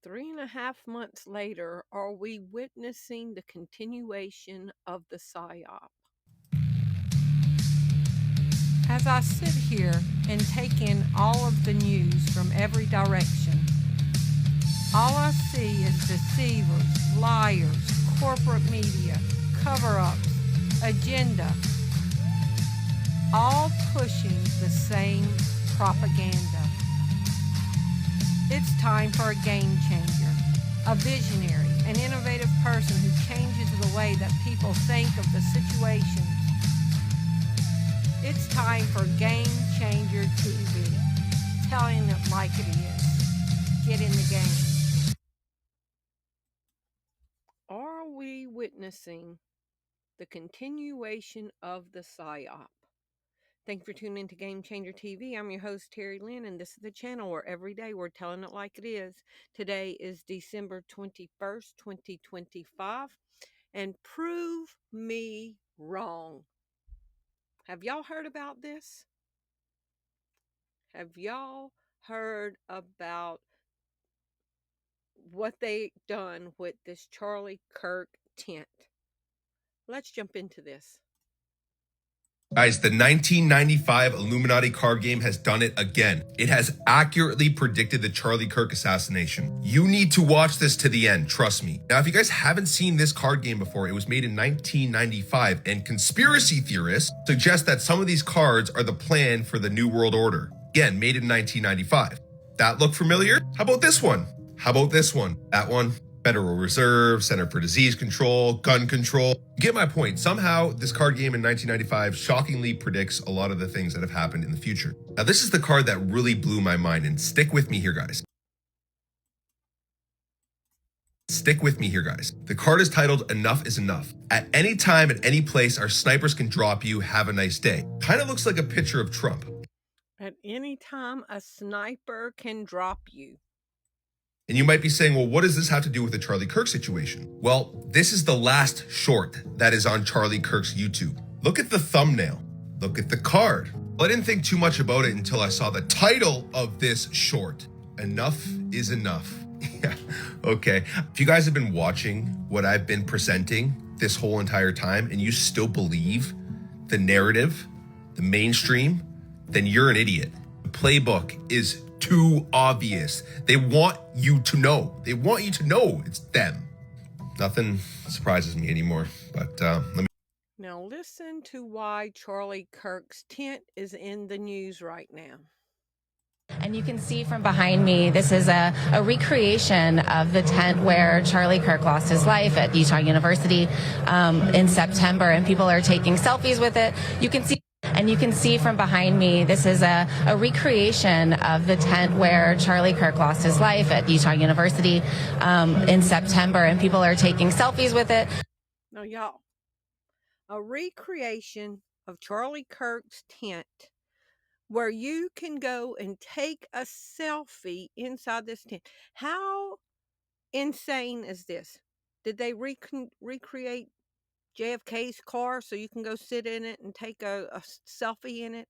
3.5 months later, are we witnessing the continuation of the Psyop? As I sit here and take in all of the news from every direction, all I see is deceivers, liars, corporate media, cover-ups, agenda, all pushing the same propaganda. It's time for a game changer, a visionary, an innovative person who changes the way that people think of the situations. It's time for Game Changer TV, telling it like it is. Get in the game. Are we witnessing the continuation of the Psyop? Thank you for tuning in to Game Changer TV. I'm your host, Terri Lynn, and this is the channel where every day we're telling it like it is. Today is December 21st, 2025, and prove me wrong. Have y'all heard about this? Have y'all heard about what they done with this Charlie Kirk tent? Let's jump into this. Guys, the 1995 Illuminati card game has done it again. It has accurately predicted the Charlie Kirk assassination. You need to watch this to the end, trust me. Now, if you guys haven't seen this card game before, it was made in 1995, and conspiracy theorists suggest that some of these cards are the plan for the New World Order. Again, made in 1995. That look familiar? How about this one? How about this one? That one? Federal Reserve, Center for Disease Control, gun control. You get my point. Somehow, this card game in 1995 shockingly predicts a lot of the things that have happened in the future. Now, this is the card that really blew my mind, and stick with me here, guys. Stick with me here, guys. The card is titled Enough is Enough. At any time, at any place, our snipers can drop you. Have a nice day. Kind of looks like a picture of Trump. At any time, a sniper can drop you. And you might be saying, well, what does this have to do with the Charlie Kirk situation? Well, this is the last short that is on Charlie Kirk's YouTube. Look at the thumbnail. Look at the card. Well, I didn't think too much about it until I saw the title of this short. Enough is enough. Yeah, okay. If you guys have been watching what I've been presenting this whole entire time and you still believe the narrative, the mainstream, then you're an idiot. The playbook is too obvious. They want you to know. They want you to know it's them. Nothing surprises me anymore, but let me. Now listen to why Charlie Kirk's tent is in the news right now. And you can see from behind me, this is a recreation of the tent where Charlie Kirk lost his life at Utah University in September, and people are taking selfies with it. You can see from behind me, this is a recreation of the tent where Charlie Kirk lost his life at Utah University in September, and people are taking selfies with it. Now, y'all, a recreation of Charlie Kirk's tent where you can go and take a selfie inside this tent. How insane is this? Did they recreate JFK's car so you can go sit in it and take a selfie in it,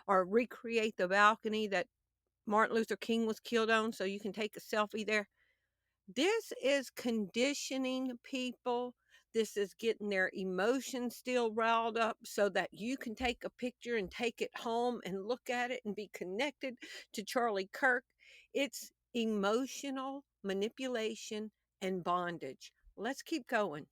or recreate the balcony that Martin Luther King was killed on so you can take a selfie there? This is conditioning people. This is getting their emotions still riled up so that you can take a picture and take it home and look at it and be connected to Charlie Kirk. It's emotional manipulation and bondage. Let's keep going.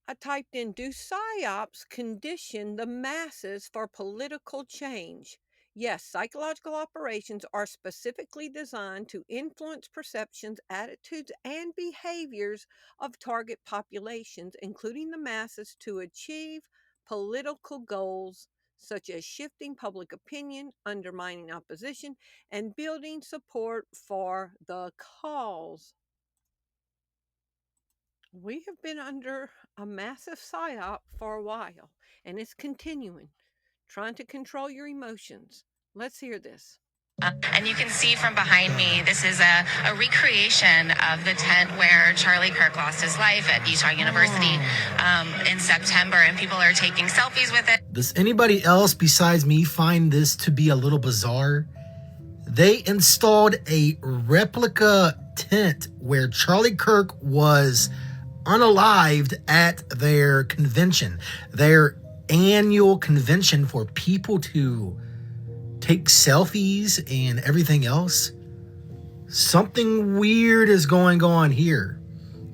I typed in, do psyops condition the masses for political change? Yes, psychological operations are specifically designed to influence perceptions, attitudes, and behaviors of target populations, including the masses, to achieve political goals such as shifting public opinion, undermining opposition, and building support for the cause. We have been under a massive psyop for a while, and it's continuing, trying to control your emotions. Let's hear this. And you can see from behind me, this is a recreation of the tent where Charlie Kirk lost his life at Utah University in September, and people are taking selfies with it. Does anybody else besides me find this to be a little bizarre? They installed a replica tent where Charlie Kirk was unalived at their convention, their annual convention for people to take selfies and everything else. Something weird is going on here.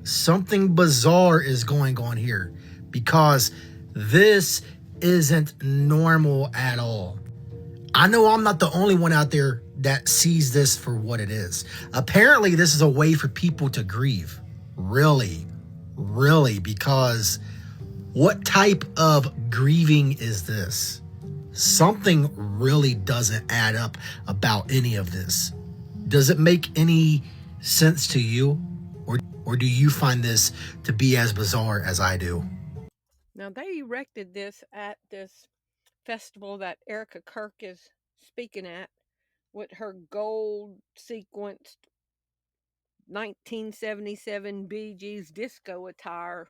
Something bizarre is going on here, because this isn't normal at all. I know I'm not the only one out there that sees this for what it is. Apparently, this is a way for people to grieve. Really, because what type of grieving is this? Something really doesn't add up about any of this. Does it make any sense to you? Or do you find this to be as bizarre as I do? Now, they erected this at this festival that Erika Kirk is speaking at with her gold sequenced 1977 Bee Gees disco attire.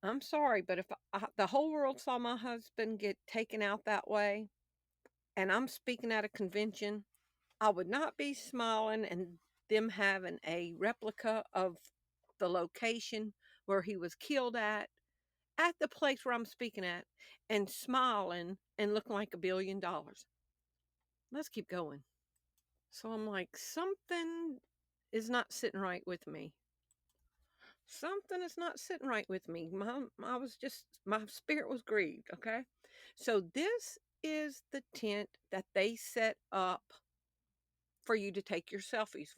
I'm sorry, but if the whole world saw my husband get taken out that way, and I'm speaking at a convention, I would not be smiling and them having a replica of the location where he was killed at the place where I'm speaking at, and smiling and looking like $1 billion. Let's keep going. So I'm like, something is not sitting right with me. Something is not sitting right with me. My spirit was grieved. Okay. So this is the tent that they set up for you to take your selfies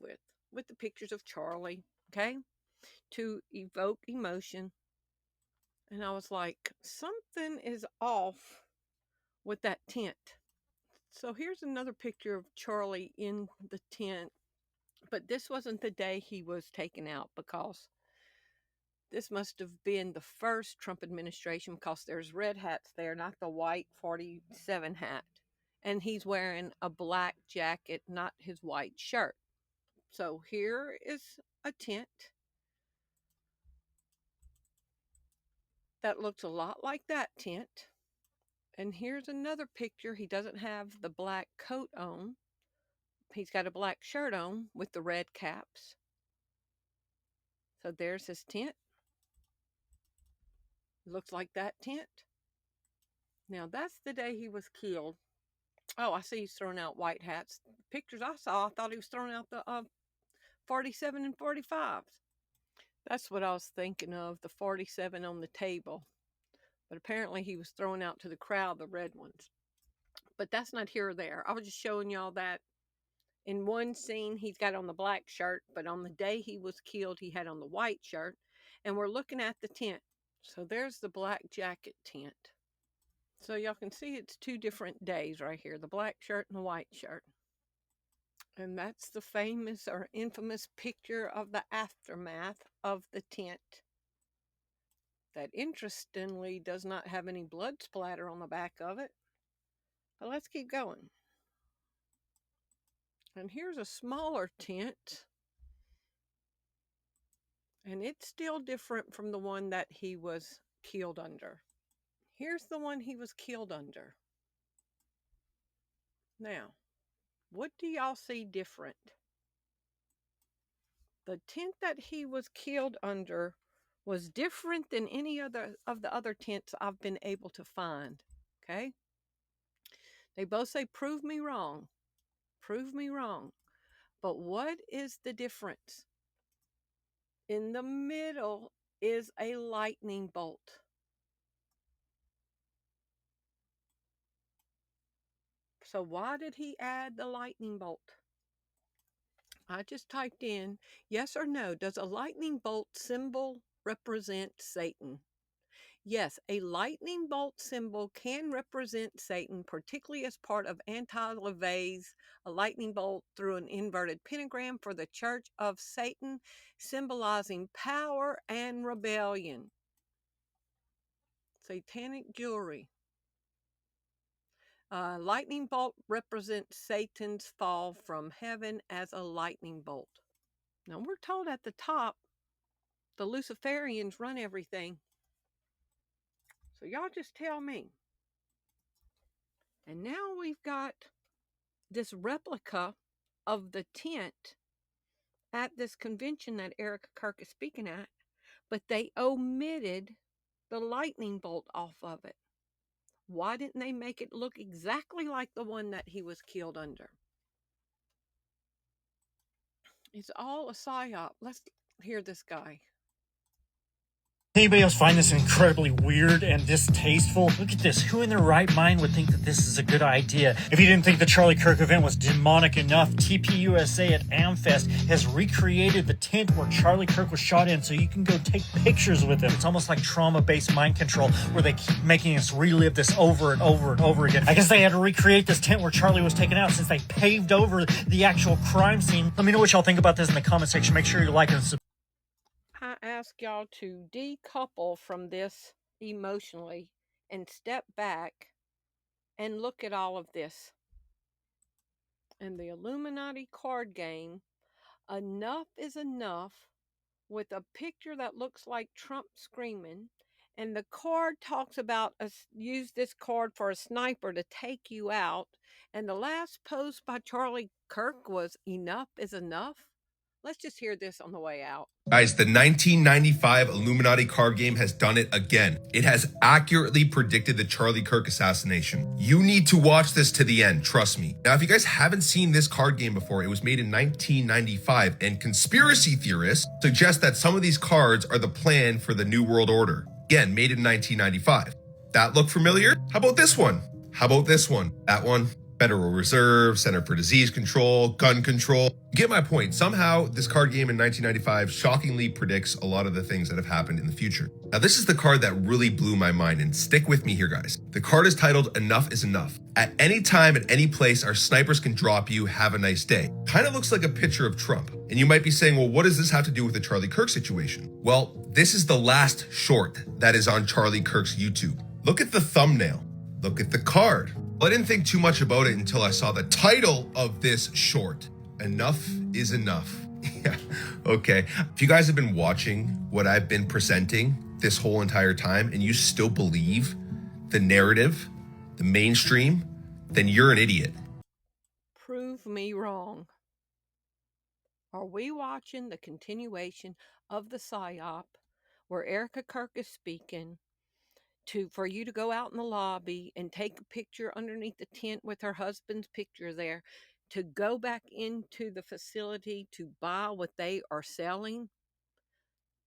with the pictures of Charlie. Okay. To evoke emotion. And I was like, something is off with that tent. So here's another picture of Charlie in the tent, but this wasn't the day he was taken out, because this must have been the first Trump administration, because there's red hats there, not the white 47 hat. And he's wearing a black jacket, not his white shirt. So here is a tent that looks a lot like that tent. And here's another picture. He doesn't have the black coat on. He's got a black shirt on with the red caps. So there's his tent. Looks like that tent. Now that's the day he was killed. Oh, I see he's throwing out white hats. Pictures I saw, I thought he was throwing out the 47 and 45s. That's what I was thinking of, the 47 on the table. But apparently he was throwing out to the crowd the red ones. But that's not here or there. I was just showing y'all that in one scene he's got on the black shirt, but on the day he was killed he had on the white shirt. And we're looking at the tent. So there's the black jacket tent. So y'all can see it's two different days right here, the black shirt and the white shirt. And that's the famous or infamous picture of the aftermath of the tent. That interestingly does not have any blood splatter on the back of it. But let's keep going. And here's a smaller tent. And it's still different from the one that he was killed under. Here's the one he was killed under. Now, what do y'all see different? The tent that he was killed under was different than any other of the other tents I've been able to find. Okay? They both say, prove me wrong. Prove me wrong. But what is the difference? In the middle is a lightning bolt. So why did he add the lightning bolt? I just typed in, yes or no, does a lightning bolt symbol represent Satan? Yes, a lightning bolt symbol can represent Satan, particularly as part of anti-LaVey's a lightning bolt through an inverted pentagram for the Church of Satan, symbolizing power and rebellion. Satanic jewelry. Lightning bolt represents Satan's fall from heaven as a lightning bolt. Now we're told at the top the Luciferians run everything. So y'all just tell me. And now we've got this replica of the tent at this convention that Erika Kirk is speaking at, but they omitted the lightning bolt off of it. Why didn't they make it look exactly like the one that he was killed under? It's all a psyop. Let's hear this guy. Anybody else find this incredibly weird and distasteful? Look at this. Who in their right mind would think that this is a good idea? If you didn't think the Charlie Kirk event was demonic enough, TPUSA at AmFest has recreated the tent where Charlie Kirk was shot in so you can go take pictures with him. It's almost like trauma-based mind control where they keep making us relive this over and over and over again. I guess they had to recreate this tent where Charlie was taken out since they paved over the actual crime scene. Let me know what y'all think about this in the comment section. Make sure you like and subscribe. I ask y'all to decouple from this emotionally and step back and look at all of this. In the Illuminati card game, enough is enough with a picture that looks like Trump screaming, and the card talks about use this card for a sniper to take you out, and the last post by Charlie Kirk was enough is enough. Let's just hear this on the way out. Guys, the 1995 Illuminati card game has done it again. It has accurately predicted the Charlie Kirk assassination. You need to watch this to the end, trust me. Now, if you guys haven't seen this card game before, it was made in 1995, and conspiracy theorists suggest that some of these cards are the plan for the New World Order. Again, made in 1995. That look familiar? How about this one? How about this one? That one? Federal Reserve, Center for Disease Control, gun control. You get my point. Somehow, this card game in 1995 shockingly predicts a lot of the things that have happened in the future. Now, this is the card that really blew my mind, and stick with me here, guys. The card is titled Enough is Enough. At any time, at any place, our snipers can drop you. Have a nice day. Kind of looks like a picture of Trump. And you might be saying, well, what does this have to do with the Charlie Kirk situation? Well, this is the last short that is on Charlie Kirk's YouTube. Look at the thumbnail. Look at the card. Well, I didn't think too much about it until I saw the title of this short. Enough is enough. Yeah, okay. If you guys have been watching what I've been presenting this whole entire time and you still believe the narrative, the mainstream, then you're an idiot. Prove me wrong. Are we watching the continuation of the Psyop where Erika Kirk is speaking for you to go out in the lobby and take a picture underneath the tent with her husband's picture there, to go back into the facility to buy what they are selling,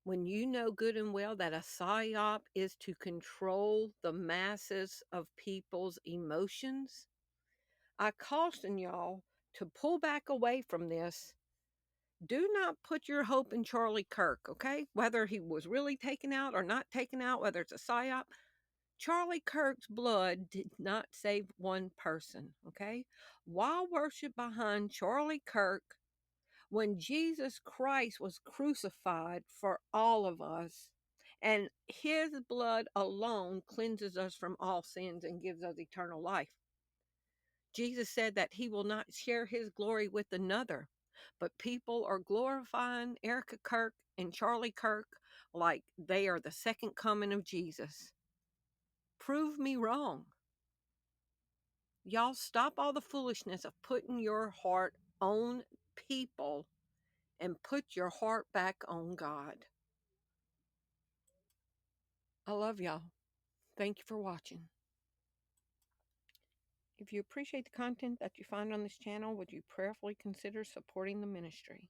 when you know good and well that a psyop is to control the masses of people's emotions? I caution y'all to pull back away from this. Do not put your hope in Charlie Kirk, okay? Whether he was really taken out or not taken out, whether it's a psyop, Charlie Kirk's blood did not save one person, okay? Why worship behind Charlie Kirk when Jesus Christ was crucified for all of us, and his blood alone cleanses us from all sins and gives us eternal life? Jesus said that he will not share his glory with another, but people are glorifying Erika Kirk and Charlie Kirk like they are the second coming of Jesus. Prove me wrong. Y'all stop all the foolishness of putting your heart on people and put your heart back on God. I love y'all. Thank you for watching. If you appreciate the content that you find on this channel, would you prayerfully consider supporting the ministry?